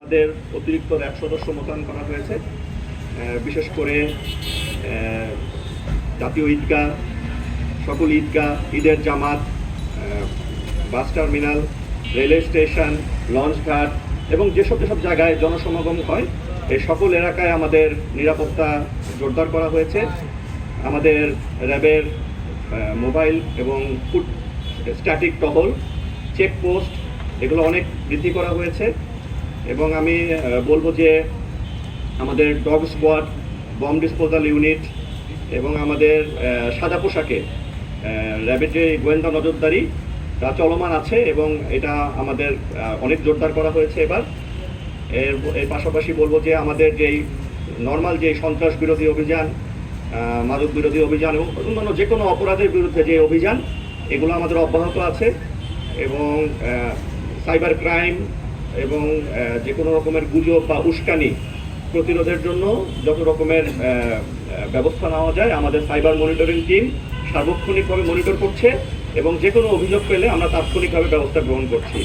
আমাদের অতিরিক্ত র্যাব সদস্য মোতায়েন করা হয়েছে। বিশেষ করে জাতীয় ঈদগাহ, সকল ঈদগাহ, ঈদের জামাত, বাস টার্মিনাল, রেলওয়ে স্টেশন, লঞ্চঘাট এবং যেসব জায়গায় জনসমাগম হয় এই সকল এলাকায় আমাদের নিরাপত্তা জোরদার করা হয়েছে। আমাদের র্যাবের মোবাইল এবং ফুট স্ট্যাটিক টহল, চেকপোস্ট এগুলো অনেক বৃদ্ধি করা হয়েছে। এবং আমি বলবো যে আমাদের dog squad, bomb disposal unit এবং আমাদের সাদা পোশাকে র্যাবের যে গোয়েন্দা নজরদারি তা চলমান আছে এবং এটা আমাদের অনেক জোরদার করা হয়েছে এবার। এর পাশাপাশি বলবো যে আমাদের যেই নর্মাল যে সন্ত্রাস বিরোধী অভিযান, মাদক বিরোধী অভিযান এবং অন্যান্য যে কোনো অপরাধের বিরুদ্ধে যে অভিযান এগুলো আমাদের অব্যাহত আছে। এবং সাইবার ক্রাইম এবং যে কোনো রকমের গুজব বা উস্কানি প্রতিরোধের জন্য যত রকমের ব্যবস্থা নেওয়া যায় আমাদের সাইবার মনিটরিং টিম সার্বক্ষণিকভাবে মনিটর করছে এবং যে কোনো অভিযোগ পেলে আমরা তাৎক্ষণিকভাবে ব্যবস্থা গ্রহণ করছি।